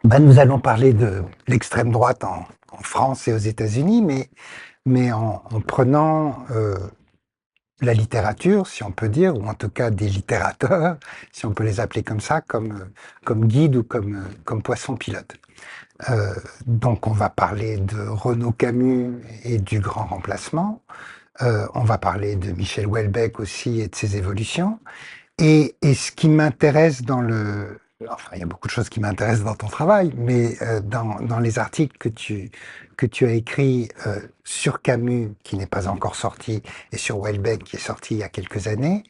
Nous allons parler de l'extrême droite en France et aux États-Unis, mais en prenant la littérature, si on peut dire, ou en tout cas des littérateurs, si on peut les appeler comme ça, comme guide ou comme poisson pilote. Donc on va parler de Renaud Camus et du grand remplacement. On va parler de Michel Houellebecq aussi et de ses évolutions. Et ce qui m'intéresse enfin, il y a beaucoup de choses qui m'intéressent dans ton travail, mais dans les articles que tu as écrits sur Camus, qui n'est pas encore sorti, et sur Houellebecq, qui est sorti il y a quelques années,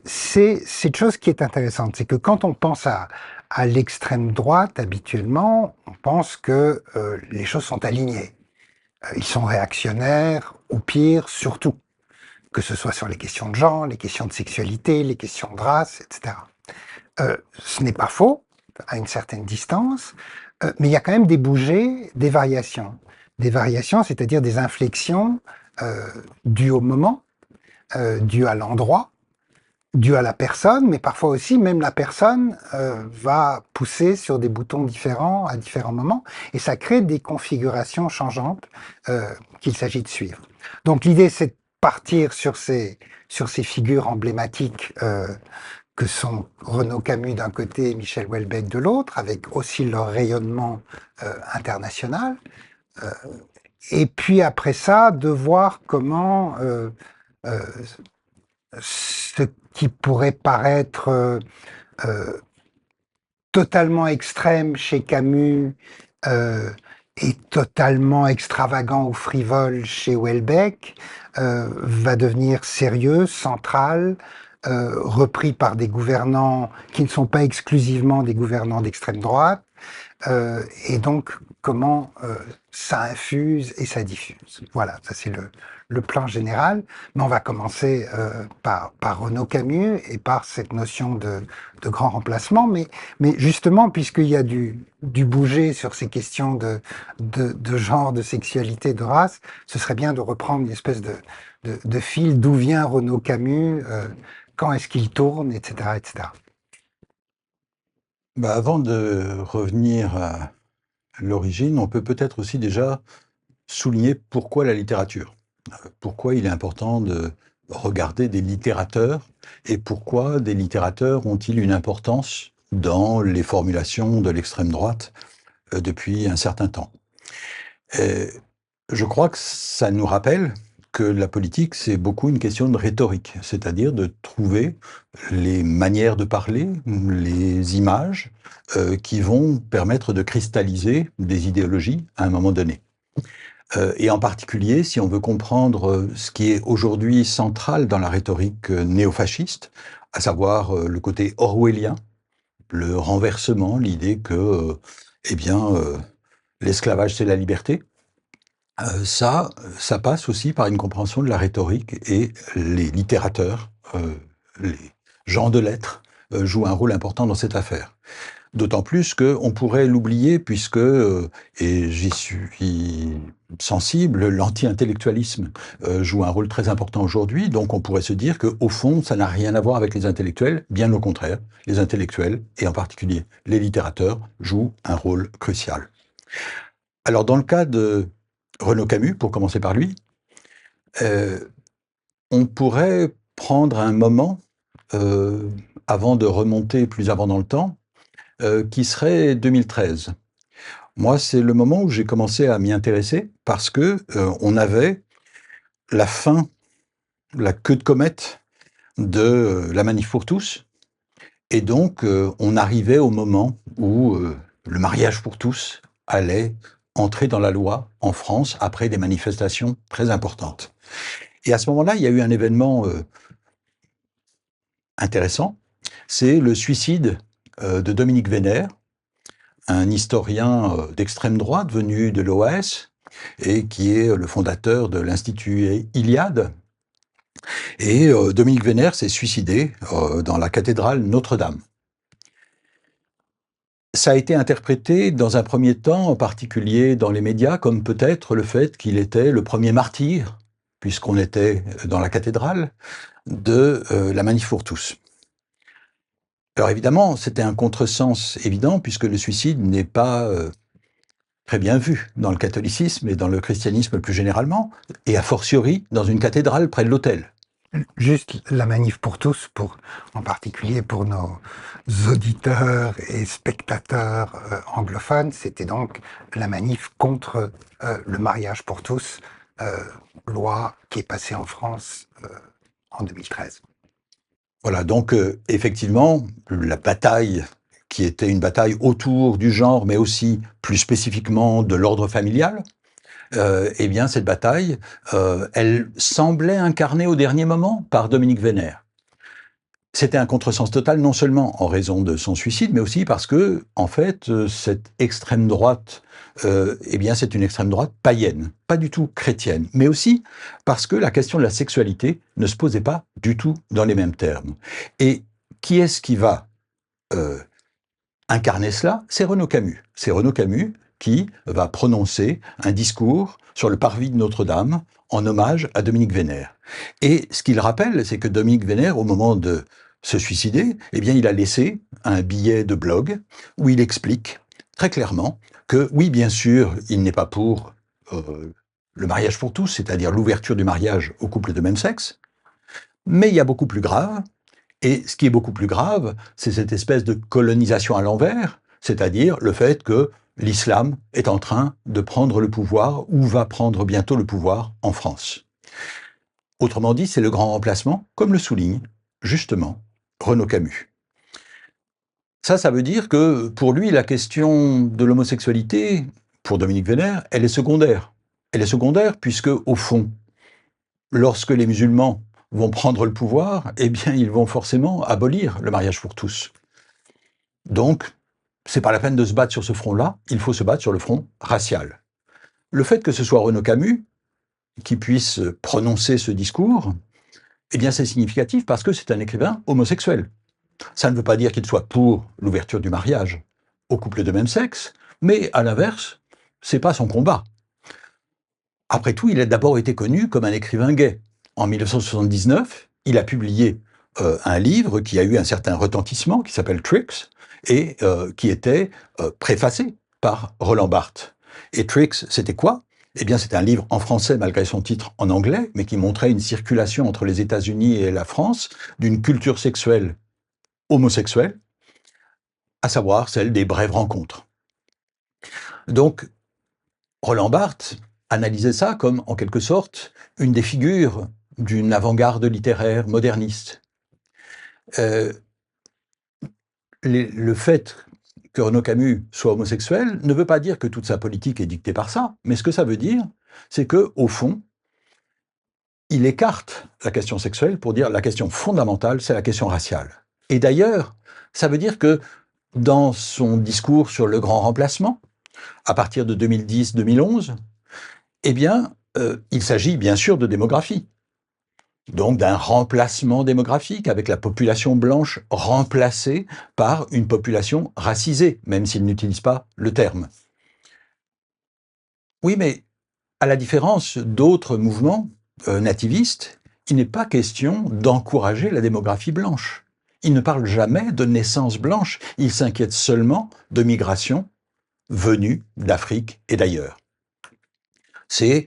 c'est cette chose qui est intéressante, c'est que quand on pense à l'extrême droite, habituellement, on pense que les choses sont alignées. Ils sont réactionnaires, ou pire, surtout que ce soit sur les questions de genre, les questions de sexualité, les questions de race, etc. Ce n'est pas faux, à une certaine distance, mais il y a quand même des bougées, des variations. Des variations, c'est-à-dire des inflexions dues au moment, dues à l'endroit, dues à la personne, mais parfois aussi, même la personne va pousser sur des boutons différents à différents moments, et ça crée des configurations changeantes qu'il s'agit de suivre. Donc l'idée, c'est de partir sur ces figures emblématiques que sont Renaud Camus d'un côté et Michel Houellebecq de l'autre, avec aussi leur rayonnement international. Euh, et puis après ça, de voir comment euh, ce qui pourrait paraître euh, totalement extrême chez Camus et totalement extravagant ou frivole chez Houellebecq va devenir sérieux, central, repris par des gouvernants qui ne sont pas exclusivement des gouvernants d'extrême droite, et donc comment ça infuse et ça diffuse. Voilà, ça c'est le plan général. Mais on va commencer par Renaud Camus et par cette notion de grand remplacement. Mais justement, puisqu'il y a du bouger sur ces questions de genre, de sexualité, de race, ce serait bien de reprendre une espèce de fil d'où vient Renaud Camus, quand est-ce qu'il tourne, etc., etc. Avant de revenir à l'origine, on peut peut-être aussi déjà souligner pourquoi la littérature. Pourquoi il est important de regarder des littérateurs et pourquoi des littérateurs ont-ils une importance dans les formulations de l'extrême droite depuis un certain temps. Et je crois que ça nous rappelle que la politique, c'est beaucoup une question de rhétorique, c'est-à-dire de trouver les manières de parler, les images qui vont permettre de cristalliser des idéologies à un moment donné. Et en particulier, si on veut comprendre ce qui est aujourd'hui central dans la rhétorique néofasciste, à savoir le côté orwellien, le renversement, l'idée que, eh bien, l'esclavage c'est la liberté, ça passe aussi par une compréhension de la rhétorique et les littérateurs, les gens de lettres jouent un rôle important dans cette affaire. D'autant plus qu'on pourrait l'oublier puisque, et j'y suis sensible, l'anti-intellectualisme joue un rôle très important aujourd'hui, donc on pourrait se dire qu'au fond, ça n'a rien à voir avec les intellectuels, bien au contraire, les intellectuels, et en particulier les littérateurs, jouent un rôle crucial. Alors dans le cas de Renaud Camus, pour commencer par lui, euh, on pourrait prendre un moment, avant de remonter plus avant dans le temps, qui serait 2013. Moi, c'est le moment où j'ai commencé à m'y intéresser parce que on avait la fin, la queue de comète de la Manif pour tous, et donc on arrivait au moment où le mariage pour tous allait entrer dans la loi en France après des manifestations très importantes. Et à ce moment-là, il y a eu un événement intéressant, c'est le suicide de Dominique Vénère, un historien d'extrême droite venu de l'OAS et qui est le fondateur de l'Institut Iliade. Et Dominique Vénère s'est suicidé dans la cathédrale Notre-Dame. Ça a été interprété dans un premier temps, en particulier dans les médias, comme peut-être le fait qu'il était le premier martyr, puisqu'on était dans la cathédrale, de la Manif pour tous. Alors évidemment, c'était un contresens évident, puisque le suicide n'est pas très bien vu dans le catholicisme et dans le christianisme plus généralement, et a fortiori dans une cathédrale près de l'autel. Juste la manif pour tous, en particulier pour nos auditeurs et spectateurs anglophones, c'était donc la manif contre le mariage pour tous, euh, loi qui est passée en France en 2013. Voilà, donc effectivement, la bataille qui était une bataille autour du genre, mais aussi plus spécifiquement de l'ordre familial, eh bien cette bataille, elle semblait incarnée au dernier moment par Dominique Vénère. C'était un contresens total, non seulement en raison de son suicide, mais aussi parce que, en fait, cette extrême droite, eh bien, c'est une extrême droite païenne, pas du tout chrétienne, mais aussi parce que la question de la sexualité ne se posait pas du tout dans les mêmes termes. Et qui est-ce qui va euh, incarner cela? C'est Renaud Camus. C'est Renaud Camus qui va prononcer un discours sur le parvis de Notre-Dame en hommage à Dominique Vénère. Et ce qu'il rappelle, c'est que Dominique Vénère, au moment de se suicider, eh bien, il a laissé un billet de blog où il explique très clairement que, oui, bien sûr, il n'est pas pour le mariage pour tous, c'est-à-dire l'ouverture du mariage aux couples de même sexe, mais il y a beaucoup plus grave, et ce qui est beaucoup plus grave, c'est cette espèce de colonisation à l'envers, c'est-à-dire le fait que l'islam est en train de prendre le pouvoir ou va prendre bientôt le pouvoir en France. Autrement dit, c'est le grand remplacement, comme le souligne justement Renaud Camus. Ça veut dire que pour lui, la question de l'homosexualité, pour Dominique Vénère, elle est secondaire. Elle est secondaire puisque, au fond, lorsque les musulmans vont prendre le pouvoir, eh bien, ils vont forcément abolir le mariage pour tous. Donc, c'est pas la peine de se battre sur ce front-là, il faut se battre sur le front racial. Le fait que ce soit Renaud Camus qui puisse prononcer ce discours, eh bien, c'est significatif parce que c'est un écrivain homosexuel. Ça ne veut pas dire qu'il soit pour l'ouverture du mariage aux couples de même sexe, mais à l'inverse, c'est pas son combat. Après tout, il a d'abord été connu comme un écrivain gay. En 1979, il a publié un livre qui a eu un certain retentissement, qui s'appelle Tricks, et qui était préfacé par Roland Barthes. Et Tricks, c'était quoi? Eh bien, c'était un livre en français, malgré son titre en anglais, mais qui montrait une circulation entre les États-Unis et la France d'une culture sexuelle homosexuelle, à savoir celle des brèves rencontres. Donc, Roland Barthes analysait ça comme, en quelque sorte, une des figures d'une avant-garde littéraire moderniste. Le fait que Renaud Camus soit homosexuel ne veut pas dire que toute sa politique est dictée par ça, mais ce que ça veut dire, c'est que, au fond, il écarte la question sexuelle pour dire la question fondamentale, c'est la question raciale. Et d'ailleurs, ça veut dire que dans son discours sur le grand remplacement, à partir de 2010-2011, eh bien, il s'agit bien sûr de démographie. Donc d'un remplacement démographique avec la population blanche remplacée par une population racisée, même s'il n'utilise pas le terme. Oui, mais à la différence d'autres mouvements nativistes, il n'est pas question d'encourager la démographie blanche. Il ne parle jamais de naissance blanche, il s'inquiète seulement de migration venue d'Afrique et d'ailleurs. C'est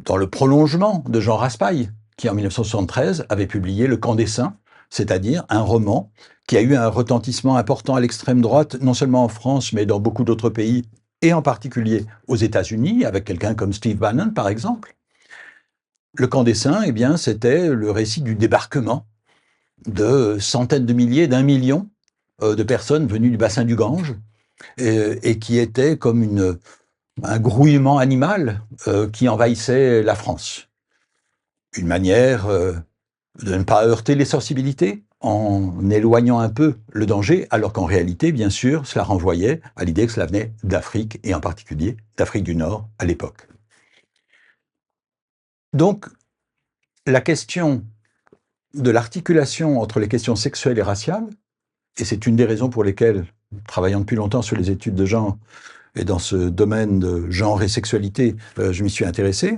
dans le prolongement de Jean Raspail, qui en 1973 avait publié Le Camp des Saints, c'est-à-dire un roman qui a eu un retentissement important à l'extrême droite, non seulement en France, mais dans beaucoup d'autres pays, et en particulier aux États-Unis, avec quelqu'un comme Steve Bannon, par exemple. Le Camp des Saints, eh bien, c'était le récit du débarquement de centaines de milliers, d'un million de personnes venues du bassin du Gange, et qui était comme un grouillement animal qui envahissait la France. Une manière de ne pas heurter les sensibilités en éloignant un peu le danger, alors qu'en réalité, bien sûr, cela renvoyait à l'idée que cela venait d'Afrique, et en particulier d'Afrique du Nord à l'époque. Donc, la question de l'articulation entre les questions sexuelles et raciales, et c'est une des raisons pour lesquelles, travaillant depuis longtemps sur les études de genre, et dans ce domaine de genre et sexualité, je m'y suis intéressé,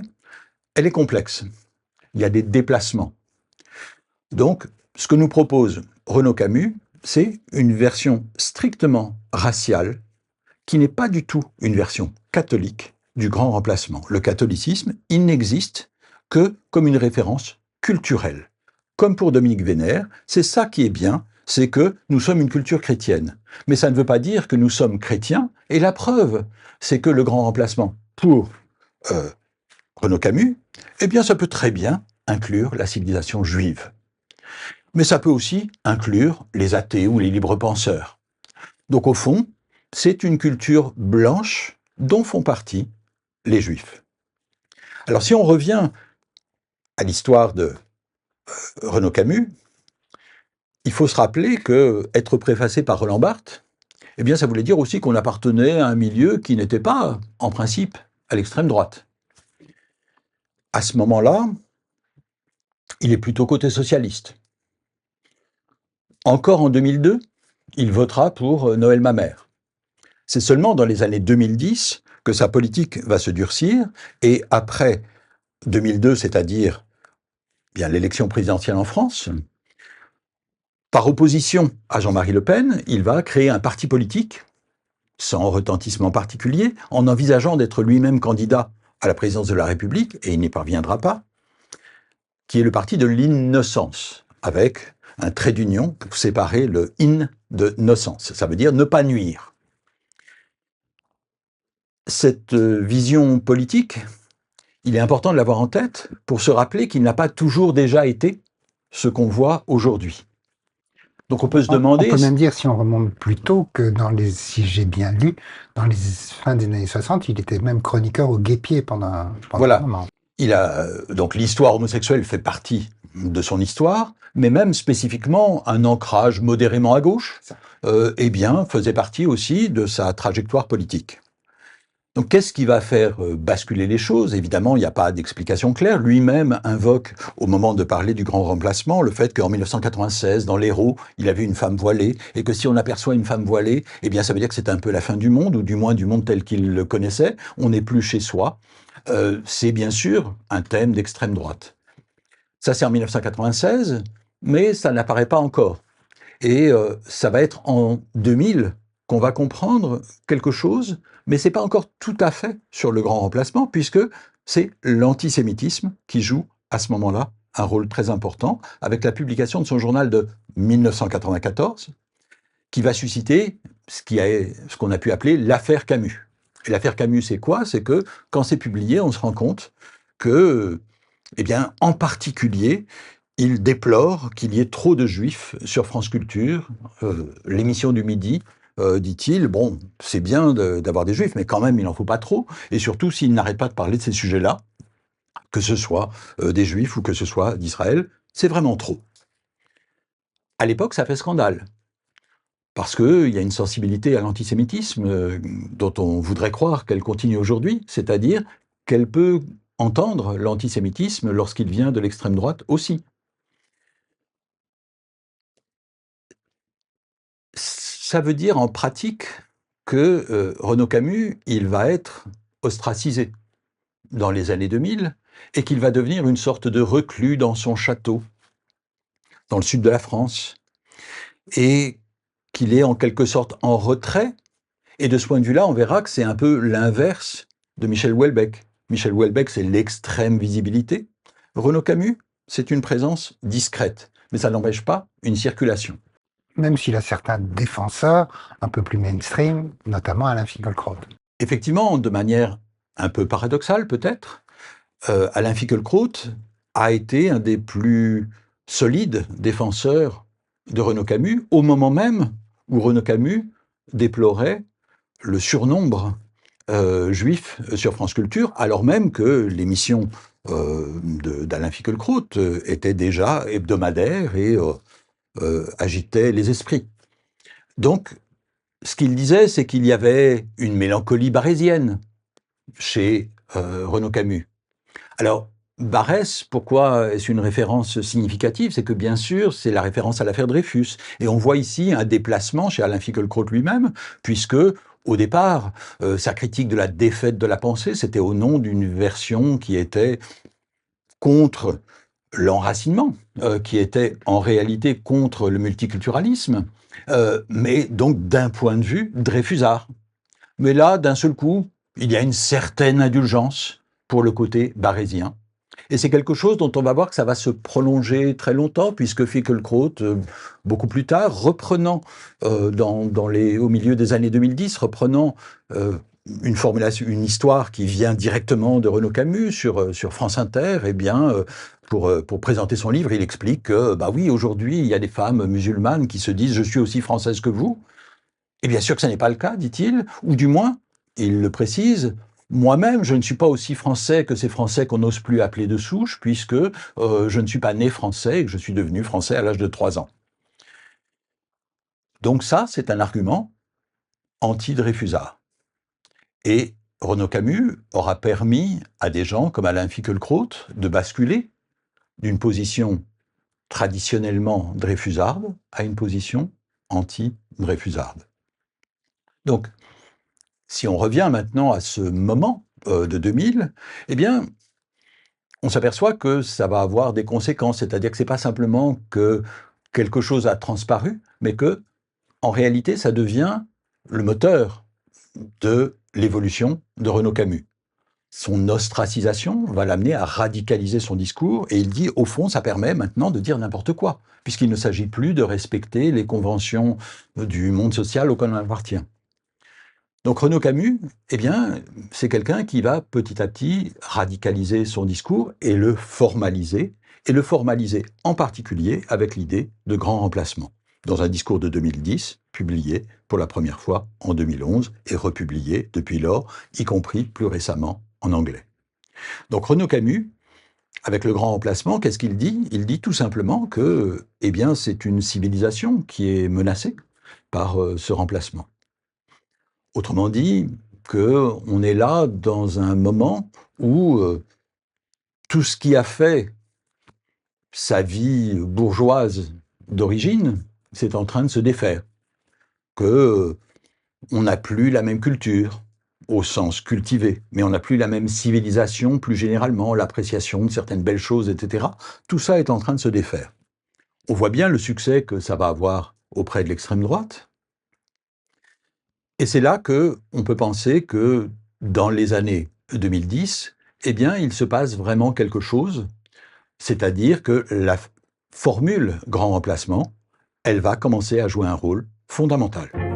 elle est complexe. Il y a des déplacements. Donc, ce que nous propose Renaud Camus, c'est une version strictement raciale qui n'est pas du tout une version catholique du grand remplacement. Le catholicisme, il n'existe que comme une référence culturelle. Comme pour Dominique Vénère, c'est ça qui est bien, c'est que nous sommes une culture chrétienne. Mais ça ne veut pas dire que nous sommes chrétiens, et la preuve, c'est que le grand remplacement, pour Renaud Camus, eh bien ça peut très bien inclure la civilisation juive. Mais ça peut aussi inclure les athées ou les libres penseurs. Donc au fond, c'est une culture blanche dont font partie les Juifs. Alors si on revient à l'histoire de Renaud Camus, il faut se rappeler que être préfacé par Roland Barthes, eh bien ça voulait dire aussi qu'on appartenait à un milieu qui n'était pas, en principe, à l'extrême droite. À ce moment-là, il est plutôt côté socialiste. Encore en 2002, il votera pour Noël Mamère. C'est seulement dans les années 2010 que sa politique va se durcir, et après 2002, c'est-à-dire bien l'élection présidentielle en France, par opposition à Jean-Marie Le Pen, il va créer un parti politique, sans retentissement particulier, en envisageant d'être lui-même candidat à la présidence de la République, et il n'y parviendra pas, qui est le parti de l'innocence, avec un trait d'union pour séparer le in de nocence. Ça veut dire ne pas nuire. Cette vision politique, il est important de l'avoir en tête pour se rappeler qu'il n'a pas toujours déjà été ce qu'on voit aujourd'hui. Donc on peut se demander... On peut même dire, si on remonte plus tôt, que si j'ai bien lu, dans les fins des années 60, il était même chroniqueur au Guêpier pendant voilà. un moment. Donc l'histoire homosexuelle fait partie de son histoire, mais même spécifiquement un ancrage modérément à gauche, eh bien, faisait partie aussi de sa trajectoire politique. Donc qu'est-ce qui va faire basculer les choses? Évidemment, il n'y a pas d'explication claire. Lui-même invoque, au moment de parler du grand remplacement, le fait qu'en 1996, dans l'Hérault, il a vu une femme voilée, et que si on aperçoit une femme voilée, eh bien ça veut dire que c'est un peu la fin du monde, ou du moins du monde tel qu'il le connaissait. On n'est plus chez soi. C'est bien sûr un thème d'extrême droite. Ça, c'est en 1996, mais ça n'apparaît pas encore. Et ça va être en 2000 qu'on va comprendre quelque chose, mais c'est pas encore tout à fait sur le grand remplacement, puisque c'est l'antisémitisme qui joue à ce moment-là un rôle très important, avec la publication de son journal de 1994, qui va susciter ce qu'on a pu appeler l'affaire Camus. Et l'affaire Camus, c'est quoi? C'est que quand c'est publié, on se rend compte que, eh bien, en particulier, il déplore qu'il y ait trop de juifs sur France Culture. L'émission du midi, dit-il, bon, c'est bien d'avoir des juifs, mais quand même, il n'en faut pas trop. Et surtout, s'il n'arrête pas de parler de ces sujets-là, que ce soit des juifs ou que ce soit d'Israël, c'est vraiment trop. À l'époque, ça fait scandale. Parce qu'il y a une sensibilité à l'antisémitisme dont on voudrait croire qu'elle continue aujourd'hui, c'est-à-dire qu'elle peut entendre l'antisémitisme lorsqu'il vient de l'extrême droite aussi. Ça veut dire en pratique que Renaud Camus, il va être ostracisé dans les années 2000 et qu'il va devenir une sorte de reclus dans son château, dans le sud de la France, et qu'il est en quelque sorte en retrait. Et de ce point de vue-là, on verra que c'est un peu l'inverse de Michel Houellebecq. Michel Houellebecq, c'est l'extrême visibilité. Renaud Camus, c'est une présence discrète, mais ça n'empêche pas une circulation. Même s'il a certains défenseurs un peu plus mainstream, notamment Alain Finkielkraut. Effectivement, de manière un peu paradoxale peut-être, Alain Finkielkraut a été un des plus solides défenseurs de Renaud Camus, au moment même où Renaud Camus déplorait le surnombre juif sur France Culture, alors même que l'émission d'Alain Finkielkraut était déjà hebdomadaire et agitait les esprits. Donc, ce qu'il disait, c'est qu'il y avait une mélancolie barésienne chez Renaud Camus. Alors, Barès, pourquoi est-ce une référence significative? C'est que bien sûr, c'est la référence à l'affaire Dreyfus. Et on voit ici un déplacement chez Alain Finkielkraut lui-même, puisque au départ, sa critique de la défaite de la pensée, c'était au nom d'une version qui était contre l'enracinement, qui était en réalité contre le multiculturalisme. mais donc d'un point de vue dreyfusard. Mais là, d'un seul coup, il y a une certaine indulgence pour le côté barrésien. Et c'est quelque chose dont on va voir que ça va se prolonger très longtemps, puisque Finkielkraut, beaucoup plus tard, reprenant au milieu des années 2010, reprenant une formulation, une histoire qui vient directement de Renaud Camus sur France Inter, eh bien, pour présenter son livre, il explique que, bah oui, aujourd'hui, il y a des femmes musulmanes qui se disent « je suis aussi française que vous ». Et bien sûr que ce n'est pas le cas, dit-il, ou du moins, il le précise, moi-même, je ne suis pas aussi français que ces Français qu'on n'ose plus appeler de souche, puisque je ne suis pas né français et que je suis devenu français à l'âge de 3 ans. Donc ça, c'est un argument anti-Dreyfusard. Et Renaud Camus aura permis à des gens comme Alain Finkielkraut de basculer d'une position traditionnellement dreyfusarde à une position anti-dreyfusarde. Donc, si on revient maintenant à ce moment de 2000, eh bien, on s'aperçoit que ça va avoir des conséquences. C'est-à-dire que ce n'est pas simplement que quelque chose a transparu, mais que, en réalité, ça devient le moteur de l'évolution de Renaud Camus. Son ostracisation va l'amener à radicaliser son discours, et il dit, au fond, ça permet maintenant de dire n'importe quoi, puisqu'il ne s'agit plus de respecter les conventions du monde social auquel on appartient. Donc Renaud Camus, eh bien, c'est quelqu'un qui va petit à petit radicaliser son discours et le formaliser en particulier avec l'idée de grand remplacement, dans un discours de 2010, publié pour la première fois en 2011 et republié depuis lors, y compris plus récemment en anglais. Donc Renaud Camus, avec le grand remplacement, qu'est-ce qu'il dit? Il dit tout simplement que, eh bien, c'est une civilisation qui est menacée par ce remplacement. Autrement dit, qu'on est là dans un moment où tout ce qui a fait sa vie bourgeoise d'origine, c'est en train de se défaire. Que on n'a plus la même culture, au sens cultivé, mais on n'a plus la même civilisation, plus généralement, l'appréciation de certaines belles choses, etc. Tout ça est en train de se défaire. On voit bien le succès que ça va avoir auprès de l'extrême droite. Et c'est là qu'on peut penser que dans les années 2010, eh bien, il se passe vraiment quelque chose, c'est-à-dire que la formule grand remplacement, elle va commencer à jouer un rôle fondamental.